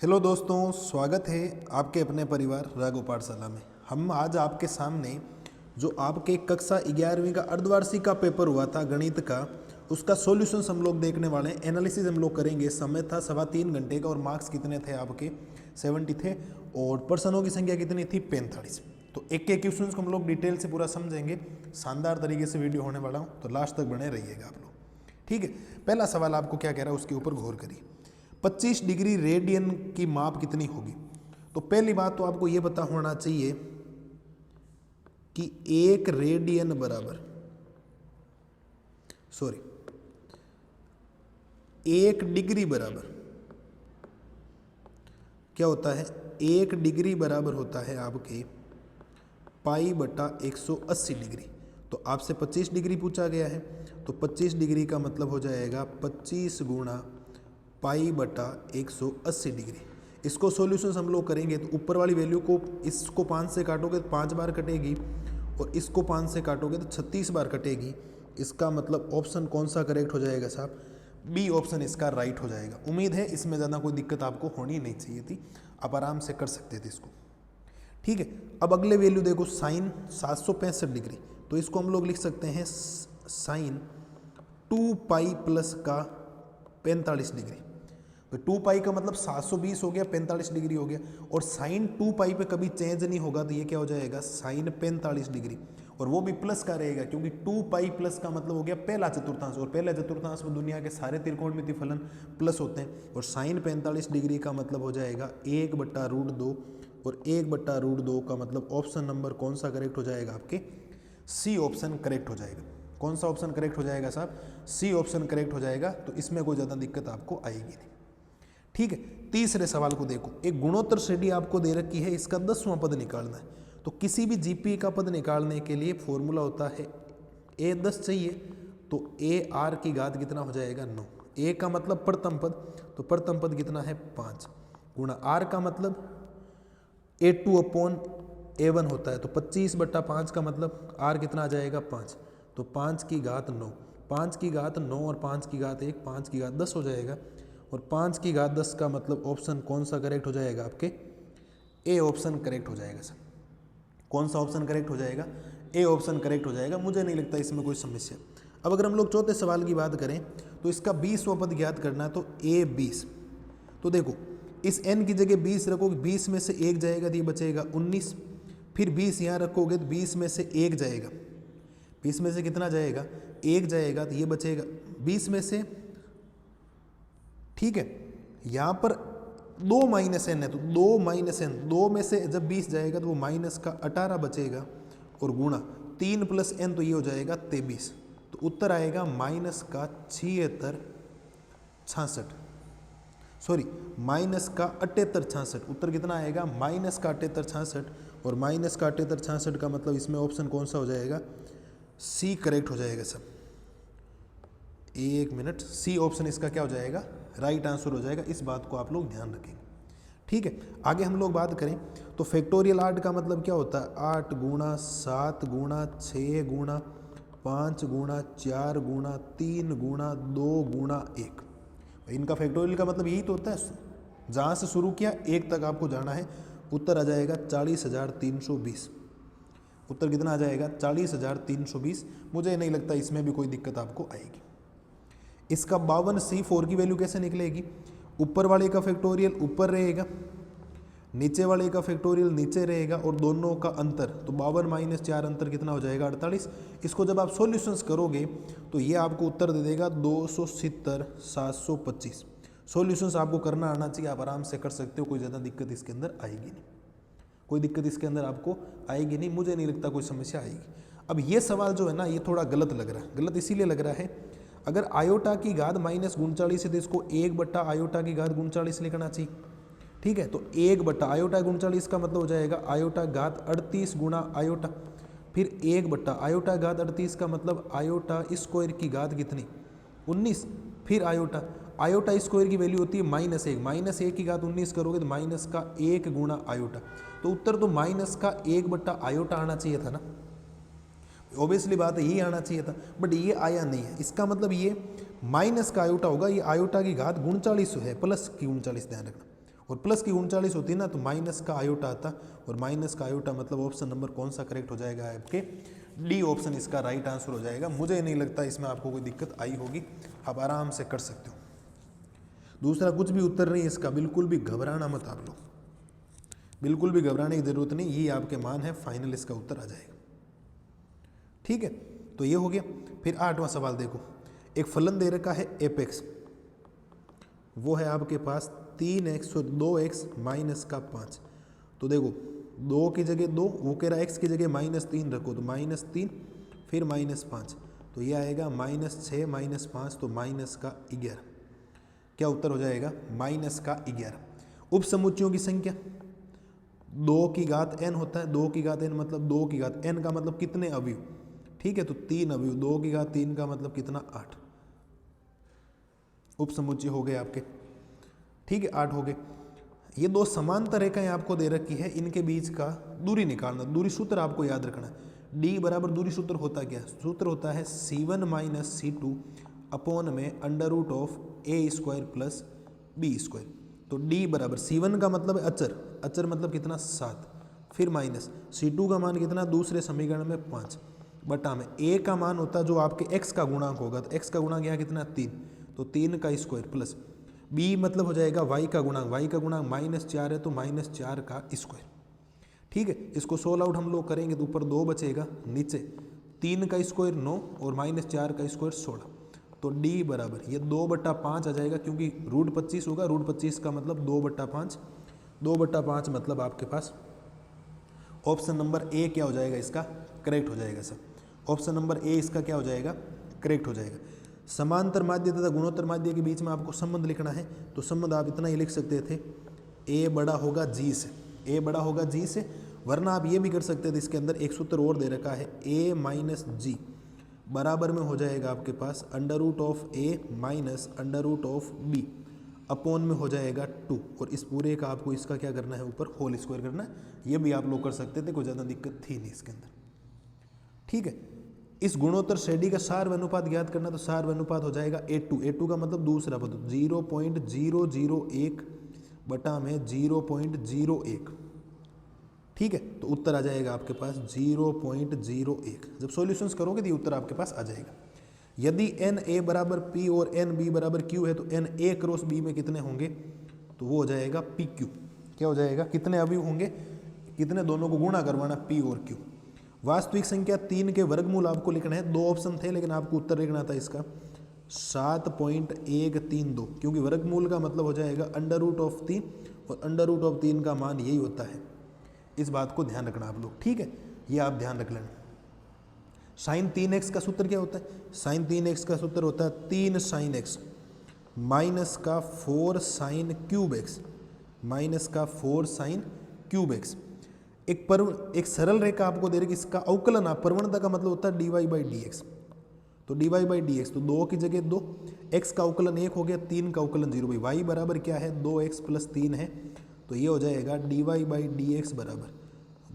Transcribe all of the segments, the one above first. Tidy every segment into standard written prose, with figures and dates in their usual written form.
Hello दोस्तों, स्वागत है आपके अपने परिवार राघव पाठशाला में। हम आज आपके सामने जो आपके कक्षा 11वीं का अर्धवार्षिक का पेपर हुआ था गणित का, उसका सॉल्यूशंस हम लोग देखने वाले हैं। एनालिसिस हम लोग करेंगे। समय था 3.25 घंटे का और मार्क्स कितने थे आपके 70 थे और पर्सनों की संख्या कितनी थी 45। तो एक एक क्वेश्चन को हम लोग डिटेल से पूरा समझेंगे। शानदार तरीके से वीडियो होने वाला हूँ, तो लास्ट तक बने रहिएगा आप लोग, ठीक है। पहला सवाल आपको क्या कह रहा है उसके ऊपर गौर करिए। 25 डिग्री रेडियन की माप कितनी होगी? तो पहली बात तो आपको यह पता होना चाहिए कि एक रेडियन बराबर एक डिग्री बराबर क्या होता है? एक डिग्री बराबर होता है आपके पाई बटा 180 डिग्री। तो आपसे 25 डिग्री पूछा गया है, तो 25 डिग्री का मतलब हो जाएगा 25 गुणा पाई बटा 180 डिग्री। इसको सॉल्यूशंस हम लोग करेंगे तो ऊपर वाली वैल्यू को इसको 5 से काटोगे तो 5 बार कटेगी और इसको 5 से काटोगे तो 36 बार कटेगी। इसका मतलब ऑप्शन कौन सा करेक्ट हो जाएगा साहब? बी ऑप्शन इसका राइट हो जाएगा। उम्मीद है इसमें ज़्यादा कोई दिक्कत आपको होनी नहीं चाहिए थी, आप आराम से कर सकते थे इसको, ठीक है। अब अगले वैल्यू देखो, साइन 765 डिग्री। तो इसको हम लोग लिख सकते हैं साइन 2 पाई प्लस का 45 डिग्री। तो 2 पाई का मतलब 720 हो गया, 45 डिग्री हो गया। और साइन 2 पाई पे कभी चेंज नहीं होगा, तो ये क्या हो जाएगा? साइन 45 डिग्री। और वो भी प्लस का रहेगा क्योंकि 2 पाई प्लस का मतलब हो गया पहला चतुर्थांश, और पहला चतुर्थांश में दुनिया के सारे त्रिकोणमिति फलन प्लस होते हैं। और साइन 45 डिग्री का मतलब हो जाएगा 1/√2, और 1/√2 का मतलब ऑप्शन नंबर कौन सा करेक्ट हो जाएगा? आपके सी ऑप्शन करेक्ट हो जाएगा। कौन सा ऑप्शन करेक्ट हो जाएगा साहब? सी ऑप्शन करेक्ट हो जाएगा। तो इसमें कोई ज़्यादा दिक्कत आपको आएगी नहीं, ठीक है। तीसरे सवाल को देखो, एक गुणोत्तर श्रेणी आपको दे रखी है, इसका 10वां पद निकालना है। तो किसी भी जीपी का पद निकालने के लिए फॉर्मूला होता है ए 10 चाहिए, तो ए आर की घात कितना हो जाएगा? 9। ए का मतलब प्रथम पद, तो प्रथम पद कितना है? 5 गुणा आर का मतलब A2/A1 होता है, तो 25/5 का मतलब आर कितना आ जाएगा? 5। तो 5 की घात 9, 5 की घात 9 और 5 की घात 1, 5 की घात 10 हो जाएगा। और 5 की घात 10 का मतलब ऑप्शन कौन सा करेक्ट हो जाएगा? आपके ए ऑप्शन करेक्ट हो जाएगा सर। कौन सा ऑप्शन करेक्ट हो जाएगा? ए ऑप्शन करेक्ट हो जाएगा। मुझे नहीं लगता इसमें कोई समस्या। अब अगर हम लोग चौथे सवाल की बात करें तो इसका 20वां पद ज्ञात करना है, तो ए 20। तो देखो, इस n की जगह 20 रखोगे, 20 में से 1 जाएगा तो ये बचेगा 19। फिर 20 यहाँ रखोगे तो 20 में से 1 जाएगा, 20 में से कितना जाएगा? 1 जाएगा, तो ये बचेगा 20 में से, ठीक है। यहाँ पर 2 माइनस n है, तो 2 माइनस n, 2 में से जब 20 जाएगा तो वो माइनस का 18 बचेगा, और गुणा 3 प्लस n, तो ये हो जाएगा 23। तो उत्तर आएगा माइनस का 78 उत्तर कितना आएगा? माइनस का 78 और माइनस का 78 का मतलब इसमें ऑप्शन कौन सा हो जाएगा? सी करेक्ट हो जाएगा सब। एक मिनट, सी ऑप्शन इसका क्या हो जाएगा? राइट आंसर हो जाएगा। इस बात को आप लोग ध्यान रखेंगे, ठीक है। आगे हम लोग बात करें तो फैक्टोरियल 8 का मतलब क्या होता है? 8 गुणा 7 गुणा 6 गुणा 5 गुणा 4 गुणा 3 गुणा 2 गुणा 1। इनका फैक्टोरियल का मतलब यही तो होता है, जहाँ से शुरू किया 1 तक आपको जाना है। उत्तर आ जाएगा 40,320। उत्तर कितना आ जाएगा? 40,320। मुझे नहीं लगता इसमें भी कोई दिक्कत आपको आएगी। इसका 52C4 की वैल्यू कैसे निकलेगी? ऊपर वाले का फैक्टोरियल ऊपर रहेगा, नीचे वाले का फैक्टोरियल नीचे रहेगा, और दोनों का अंतर, तो 52 - 4 अंतर कितना हो जाएगा? 48। इसको जब आप सॉल्यूशंस करोगे तो ये आपको उत्तर दे देगा 270,725। सॉल्यूशंस आपको करना आना चाहिए, आप आराम से कर सकते हो, कोई ज़्यादा दिक्कत इसके अंदर आएगी नहीं, कोई दिक्कत इसके अंदर आपको आएगी नहीं। मुझे नहीं लगता कोई समस्या आएगी। अब ये सवाल जो है ना, ये थोड़ा गलत लग रहा है। गलत इसीलिए लग रहा है, अगर आयोटा की घात -39 है तो इसको 1/आयोटा की घात 39 लिखना चाहिए, ठीक है। तो 1/आयोटा 39 का मतलब हो जाएगा आयोटा घात 38 गुणा आयोटा, फिर 1/आयोटा घात 38 का मतलब आयोटा स्क्वायर की घात कितनी? 19, फिर आयोटा। आयोटा स्क्वायर की वैल्यू होती है -1, -1 की घात 19 करोगे तो माइनस का 1 गुणा आयोटा। तो उत्तर तो माइनस का 1/आयोटा आना चाहिए था ना, ऑब्वियसली बात है, यही आना चाहिए था, बट ये आया नहीं है। इसका मतलब ये माइनस का आयोटा होगा, ये आयोटा की घात 39 है, प्लस की 39 ध्यान रखना। और प्लस की 39 होती ना तो माइनस का आयोटा आता, और माइनस का आयोटा मतलब ऑप्शन नंबर कौन सा करेक्ट हो जाएगा आपके, डी ऑप्शन इसका राइट आंसर हो जाएगा। मुझे नहीं लगता इसमें आपको कोई दिक्कत आई होगी, आप आराम से कर सकते हो। दूसरा कुछ भी उत्तर नहीं इसका, बिल्कुल भी घबराना मत आप लोग, बिल्कुल भी घबराने की जरूरत नहीं, ये आपके मान है, फाइनल इसका उत्तर आ जाएगा। ठीक है, तो ये हो गया। फिर 8वां सवाल देखो, एक फलन दे रखा है एपेक्स, वो है आपके पास 3x और 2x माइनस का 5। तो देखो 2 की जगह 2, वो कह रहा है x की जगह -3 रखो, तो -3 फिर -5, तो ये आएगा -6 -5 तो माइनस का 11। क्या उत्तर हो जाएगा, माइनस का 11। उप समुच्चयों की संख्या 2 की घात n होता है, 2 की घात n मतलब 2 की घात n का मतलब कितने अवयव, ठीक है, तो 3 अवयव, 2 की घात 3 का मतलब कितना, 8 उप समुच्चय हो गए आपके। ठीक है, 8 हो गए। ये दो समांतर रेखाएं आपको दे रखी है, इनके बीच का दूरी निकालना, दूरी सूत्र आपको याद रखना है। d बराबर दूरी सूत्र होता क्या, सूत्र होता है C1 माइनस C2 अपॉन में √a² प्लस b²। तो d बराबर C1 का मतलब है अचर, अचर मतलब कितना 7, फिर माइनस C2 का मान कितना दूसरे समीकरण में 5 बटा में a का मान होता है जो आपके x का गुणांक होगा, तो x का गुणांक यहाँ कितना 3, तो 3 का स्क्वायर प्लस b मतलब हो जाएगा y का गुणांक, y का गुणांक -4 है तो -4 का स्क्वायर। ठीक है, इसको सोल्व आउट हम लोग करेंगे तो ऊपर 2 बचेगा, नीचे 3 का स्क्वायर 9 और -4 का स्क्वायर 16, तो d बराबर ये 2/5 आ जाएगा, क्योंकि √25 होगा, √25 का मतलब 2/5, 2/5 मतलब आपके पास ऑप्शन नंबर ए क्या हो जाएगा, इसका करेक्ट हो जाएगा सर। ऑप्शन नंबर ए इसका क्या हो जाएगा, करेक्ट हो जाएगा। समांतर माध्य तथा गुणोत्तर माध्य के बीच में आपको संबंध लिखना है, तो संबंध आप इतना ही लिख सकते थे, ए बड़ा होगा जी से, ए बड़ा होगा जी से, वरना आप ये भी कर सकते थे, इसके अंदर एक सूत्र और दे रखा है, a माइनस जी बराबर में हो जाएगा आपके पास √a माइनस √b अपॉन में हो जाएगा 2, और इस पूरे का आपको इसका क्या करना है, ऊपर होल स्क्वायर करना है। ये भी आप लोग कर सकते थे, कोई ज़्यादा दिक्कत थी नहीं इसके अंदर। ठीक है, इस गुणोत्तर श्रेणी का सार अनुपात ज्ञात करना, तो सार अनुपात हो जाएगा A2, A2 का मतलब दूसरा पद 0.001 बटा में 0.01। ठीक है, तो उत्तर आ जाएगा आपके पास 0.01। जब सॉल्यूशंस करोगे तो ये उत्तर आपके पास आ जाएगा। यदि NA बराबर P और NB बराबर Q है, तो NA क्रॉस B में कितने होंगे, तो वो हो जाएगा PQ। क्या हो जाएगा, कितने अवयव होंगे, कितने, दोनों को गुणा करवाना P और Q। वास्तविक संख्या 3 के वर्गमूल आपको लिखना है, 2 ऑप्शन थे लेकिन आपको उत्तर लिखना था इसका 7.132, क्योंकि वर्गमूल का मतलब हो जाएगा √3 और √3 का मान यही होता है। इस बात को ध्यान रखना आप लोग, ठीक है, ये आप ध्यान रख लेना। साइन 3x का सूत्र क्या होता है, साइन 3x का सूत्र होता है 3 sin x माइनस का 4 sin क्यूब x माइनस का 4 sin क्यूब x। एक सरल रेखा आपको दे रही, इसका अवकलन आप, प्रवणता का मतलब होता है dy/dx, तो dy/dx, तो 2 की जगह 2, x का अवकलन 1 हो गया, 3 का अवकलन 0, भाई y बराबर क्या है 2x + 3 है, तो ये हो जाएगा dy/dx बराबर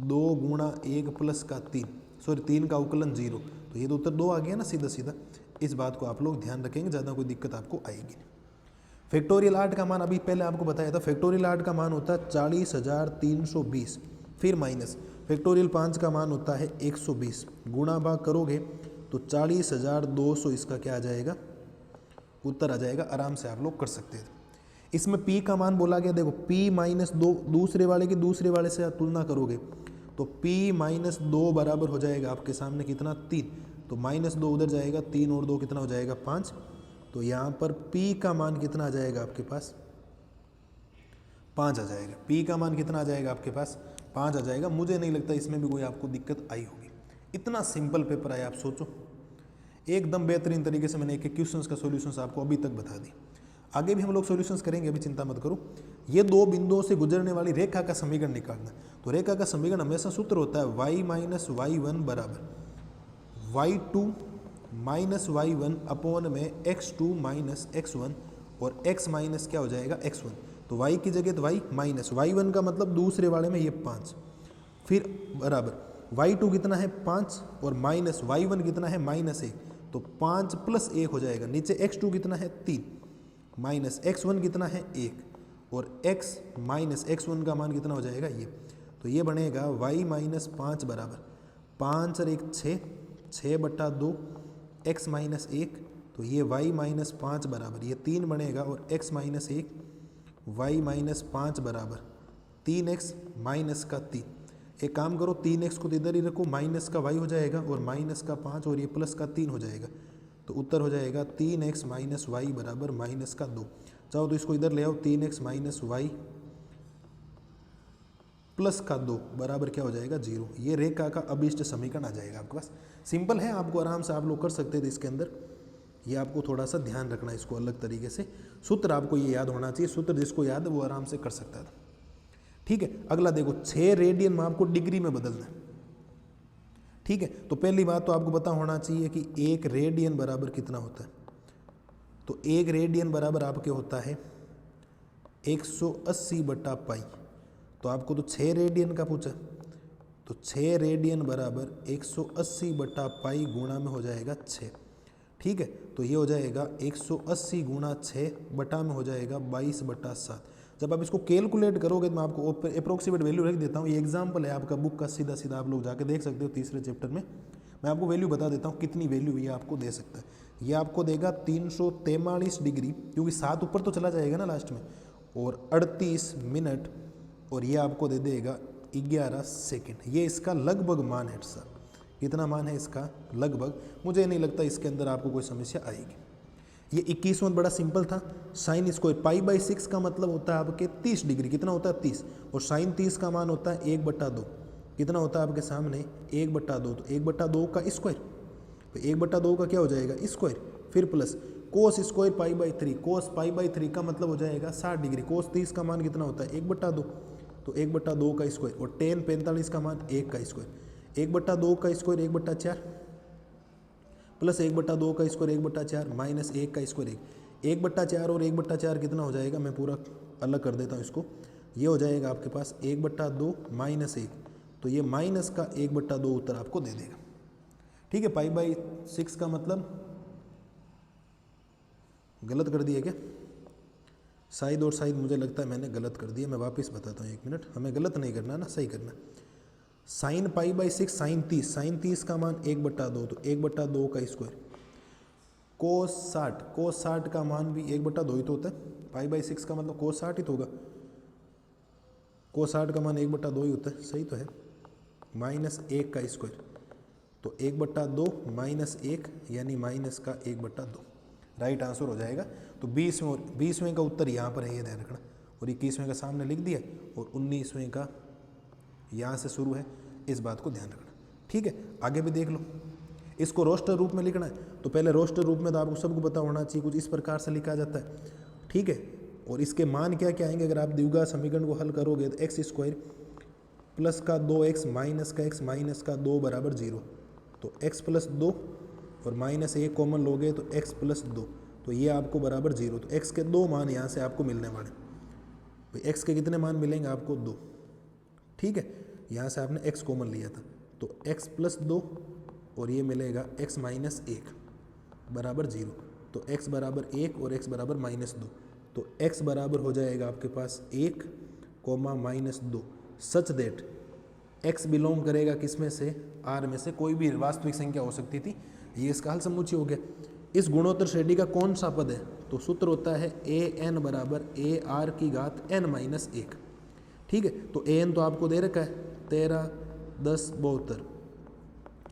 2 गुणा 1 प्लस का 3, सॉरी 3 का अवकलन 0, तो ये तो उत्तर 2 आ गया ना सीधा सीधा। इस बात को आप लोग ध्यान रखेंगे, ज़्यादा कोई दिक्कत आपको आएगी नहीं। फैक्टोरियल 8 का मान अभी पहले आपको बताया था, फैक्टोरियल 8 का मान होता है 40,320, फिर माइनस फैक्टोरियल 5 का मान होता है 120, गुणा भाग करोगे तो 40,200 इसका क्या आ जाएगा, उत्तर आ जाएगा। आराम से आप लोग कर सकते थे। इसमें p का मान बोला गया, देखो p-2 दूसरे वाले की दूसरे वाले से आप तुलना करोगे तो p-2 बराबर हो जाएगा आपके सामने कितना 3, तो -2 उधर जाएगा, 3 और 2 कितना हो जाएगा 5, तो यहाँ पर p का मान कितना आ जाएगा आपके पास 5 आ जाएगा। p का मान कितना आ जाएगा आपके पास 5 आ जाएगा। मुझे नहीं लगता इसमें भी कोई आपको दिक्कत आई होगी। इतना सिंपल पेपर आया, आप सोचो, एकदम बेहतरीन तरीके से मैंने एक एक क्वेश्चंस का सॉल्यूशंस आपको अभी तक बता दी। आगे भी हम लोग सॉल्यूशंस करेंगे, अभी चिंता मत करो। ये 2 बिंदुओं से गुजरने वाली रेखा का समीकरण निकालना, तो रेखा का समीकरण हमेशा सूत्र होता है y-y1 बराबर y2 माइनस y1 अपॉन में x2 माइनस x1, और x माइनस क्या हो जाएगा x1, तो y की जगह तो y माइनस y1 का मतलब दूसरे वाले में ये 5, फिर बराबर y2 कितना है 5 और माइनस y1 कितना है -1, तो 5 + 1 हो जाएगा, नीचे x2 कितना है 3 माइनस x1 कितना है 1, और x माइनस x1 का मान कितना हो जाएगा ये, तो ये बनेगा y माइनस 5 बराबर 5 और 1 6, 6/2 x माइनस 1, तो ये y माइनस 5 बराबर ये 3 बनेगा और x माइनस 1 y माइनस 5 बराबर 3x माइनस का 3। एक काम करो 3x को तो इधर ही रखो, माइनस का y हो जाएगा और माइनस का 5 और ये प्लस का 3 हो जाएगा, तो उत्तर हो जाएगा 3x माइनस वाई बराबर माइनस का 2। चाहो तो इसको इधर ले आओ, 3x माइनस वाई प्लस का 2 बराबर क्या हो जाएगा 0। ये रेखा का अभिष्ट समीकरण आ जाएगा आपके पास। सिंपल है, आपको आराम से आप लोग कर सकते थे इसके अंदर, ये आपको थोड़ा सा ध्यान रखना है इसको अलग तरीके से। सूत्र आपको ये याद होना चाहिए, सूत्र जिसको याद है वो आराम से कर सकता था। ठीक है, अगला देखो 6 रेडियन में आपको डिग्री में बदलना है। ठीक है, तो पहली बात तो आपको पता होना चाहिए कि 1 रेडियन बराबर कितना होता है। तो 1 रेडियन बराबर आपके होता है 180/पाई। तो आपको तो 6 रेडियन का पूछा, तो 6 रेडियन बराबर 180/पाई गुणा में हो जाएगा 6। ठीक है, तो ये हो जाएगा 180 गुणा 6 बटा में हो जाएगा 22/7। जब आप इसको कैलकुलेट करोगे तो मैं आपको अप्रोक्सीमेट वैल्यू रख देता हूँ। ये एग्जाम्पल है आपका बुक का, सीधा सीधा आप लोग जाके देख सकते हो तीसरे चैप्टर में। मैं आपको वैल्यू बता देता हूँ कितनी वैल्यू ये आपको दे सकता है। ये आपको देगा 343 डिग्री, क्योंकि 7 ऊपर तो चला जाएगा ना लास्ट में, और 38 मिनट, और ये आपको दे देगा 11 सेकेंड। ये इसका लगभग मान है सर। कितना मान है इसका लगभग, मुझे नहीं लगता इसके अंदर आपको कोई समस्या आएगी। ये 21वां बड़ा सिंपल था। साइन स्क्वायर पाई/6 का मतलब होता है आपके 30 डिग्री, कितना होता है 30, और साइन 30 का मान होता है 1/2, कितना होता है आपके सामने 1/2, तो 1/2 का स्क्वायर, तो 1/2 का क्या हो जाएगा स्क्वायर, फिर प्लस कोस स्क्वायर पाई/3, कोस पाई/3 का मतलब हो जाएगा 60 डिग्री, कोस 30 का मान कितना होता है 1/2, तो 1/2 का स्क्वायर, और टेन 45 का मान 1 का स्क्वायर, 1/2 का स्क्वायर 1/4 प्लस 1/2 का स्क्वायर 1/4 माइनस 1 का स्क्वायर 1/4 और 1/4 कितना हो जाएगा, मैं पूरा अलग कर देता हूँ इसको। ये हो जाएगा आपके पास 1/2 माइनस 1, तो ये माइनस का 1/2 उत्तर आपको दे देगा। ठीक है, पाई/6 का मतलब गलत कर दिया क्या, शायद और शायद मुझे लगता है मैंने गलत कर दिया। मैं वापस बताता हूँ, 1 मिनट, हमें गलत नहीं करना ना, सही करना। साइन पाई/6 साइन 30 का मान 1/2, तो 1/2 का स्क्वायर, कोस 60 का मान भी 1/2 ही तो होता है। पाई/6 का मतलब कोस 60 ही तो होगा, कोस 60 का मान 1/2 ही होता है, सही तो है। माइनस 1 का स्क्वायर, तो 1/2 माइनस 1 यानी माइनस का 1/2, राइट आंसर हो जाएगा। तो 20वें का उत्तर यहाँ पर है, ये ध्यान रखना, और 21वें का सामने लिख दिया, और 19वें का यहाँ से शुरू है, इस बात को ध्यान रखना। ठीक है, आगे भी देख लो। इसको रोस्टर रूप में लिखना है, तो पहले रोस्टर रूप में तो आपको सबको पता होना चाहिए, कुछ इस प्रकार से लिखा जाता है। ठीक है, और इसके मान क्या क्या आएंगे, अगर आप द्विघात समीकरण को हल करोगे तो एक्स स्क्वायर प्लस का 2x माइनस का x माइनस का 2 बराबर 0, तो x प्लस 2 और माइनस 1 कॉमन लोगे तो x प्लस 2, तो ये आपको बराबर 0। तो x के 2 मान यहाँ से आपको मिलने वाले, तो x के कितने मान मिलेंगे आपको 2। ठीक है, यहाँ से आपने x कॉमन लिया था, तो x प्लस 2 और ये मिलेगा x माइनस 1 बराबर 0, तो x बराबर 1 और x बराबर -2, तो x बराबर हो जाएगा आपके पास 1 minus 2, such that x belong करेगा किस में से, r में से, कोई भी वास्तविक संख्या हो सकती थी। ये इसका हल समुच्चय हो गया। इस गुणोत्तर श्रेणी का कौन सा पद है, तो सूत्र होता है an बराबर ar की घात n माइनस 1। ठीक है, तो an तो आपको दे रखा है 13, 10, 72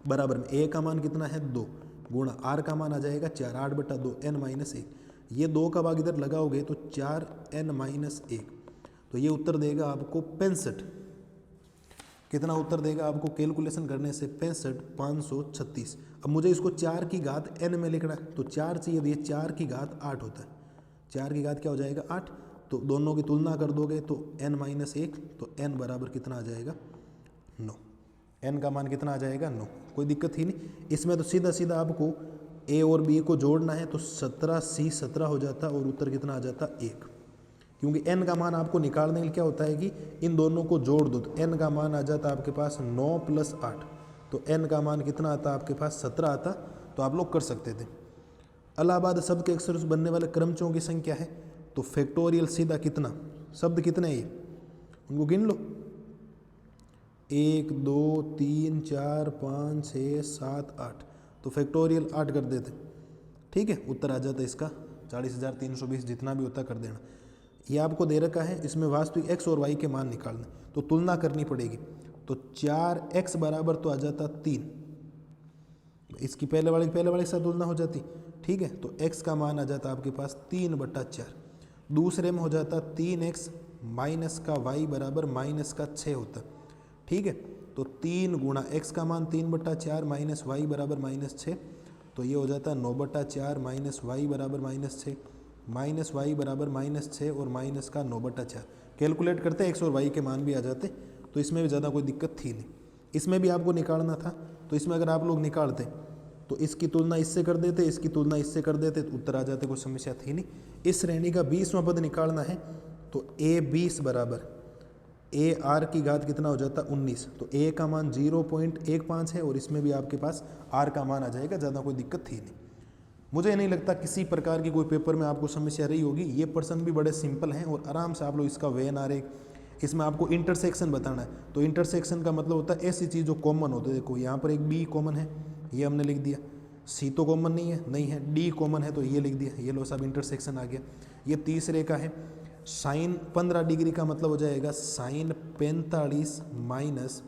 बराबर में a का मान कितना है 2 गुणा r का मान आ जाएगा 4, 8/2 n माइनस 1, ये 2 का भाग इधर लगाओगे तो 4n माइनस 1, तो ये उत्तर देगा आपको 65। कितना उत्तर देगा आपको कैलकुलेशन करने से 65, 536। अब मुझे इसको 4 की घात n में लिखना है, तो 4 चाहिए, तो ये 4 की घात 8 होता है। 4 की घात क्या हो जाएगा 8, तो दोनों की तुलना कर दोगे तो n माइनस 1, तो n बराबर कितना आ जाएगा 9। n का मान कितना आ जाएगा 9, कोई दिक्कत ही नहीं इसमें। तो सीधा सीधा आपको a और b को जोड़ना है, तो 17c 17 हो जाता और उत्तर कितना आ जाता 1, क्योंकि n का मान आपको निकालने के लिए क्या होता है कि इन दोनों को जोड़ दो, तो n का मान आ जाता आपके पास 9 + 8, तो n का मान कितना आता आपके पास 17 आता, तो आप लोग कर सकते थे। इलाहाबाद शब्द के अक्षर से बनने वाले क्रमचों की संख्या है, तो फैक्टोरियल सीधा कितना शब्द कितने हैं ये, उनको गिन लो। 1 2 3 4 5 6 7 8, तो फैक्टोरियल 8 कर देते, ठीक है, उत्तर आ जाता है इसका 40,320, जितना भी होता कर देना। ये आपको दे रखा है, इसमें वास्तविक x और y के मान निकालने, तो तुलना करनी पड़ेगी। तो 4x बराबर तो आ जाता 3, इसकी पहले वाले के साथ तुलना हो जाती, ठीक है। तो x का मान आ जाता आपके पास 3/4, दूसरे में हो जाता 3x माइनस का y बराबर -6 होता, ठीक है। तो 3 गुणा x का मान 3/4 माइनस y बराबर -6, तो ये हो जाता 9/4 माइनस y बराबर -6, माइनस y बराबर -6 और माइनस का 9/4। कैलकुलेट करते x और y के मान भी आ जाते, तो इसमें भी ज़्यादा कोई दिक्कत थी नहीं। इसमें भी आपको निकालना था, तो इसमें अगर आप लोग निकालते तो इसकी तुलना इससे कर देते, इसकी तुलना इससे कर देते, तो उत्तर आ जाते, कोई समस्या थी नहीं। इस श्रेणी का 20वां पद निकालना है, तो a20 बराबर ar की घात कितना हो जाता 19, तो a का मान 0.15 है और इसमें भी आपके पास r का मान आ जाएगा, ज़्यादा कोई दिक्कत थी नहीं। मुझे नहीं लगता किसी प्रकार की कोई पेपर में आपको समस्या रही होगी। ये प्रश्न भी बड़े सिंपल हैं और आराम से आप लोग इसका वेन आरेख, इसमें आपको इंटरसेक्शन बताना है, तो इंटरसेक्शन का मतलब होता है ऐसी चीज़ जो कॉमन होती है। देखो यहाँ पर एक b कॉमन है, ये हमने लिख दिया, c तो कॉमन नहीं है, d कॉमन है तो ये लिख दिया, ये लो सब इंटरसेक्शन आ गया। ये तीसरे का है, साइन 15 डिग्री का मतलब हो जाएगा साइन 45 माइनस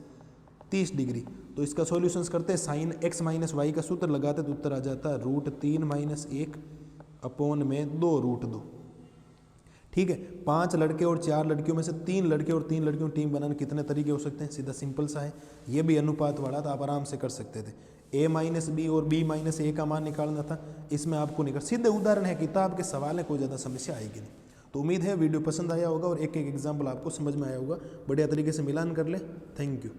30 डिग्री, तो इसका सॉल्यूशंस करते हैं, साइन x माइनस वाई का सूत्र लगाते तो उत्तर आ जाता है √3 - 1 अपॉन में 2√2, ठीक है। 5 लड़के और 4 लड़कियों में से 3 लड़के और 3 लड़कियों टीम बनाने कितने तरीके हो सकते हैं, सीधा सिंपल सा है। ये भी अनुपात वाला था, आप आराम से कर सकते थे। a माइनस बी और b माइनस ए का मान निकालना था, इसमें आपको निकाल, सीधे उदाहरण है, किताब के सवाल है, कोई ज़्यादा समस्या आएगी नहीं। तो उम्मीद है वीडियो पसंद आया होगा और एक एक एग्जाम्पल आपको समझ में आया होगा। बढ़िया तरीके से मिलान कर ले। Thank you.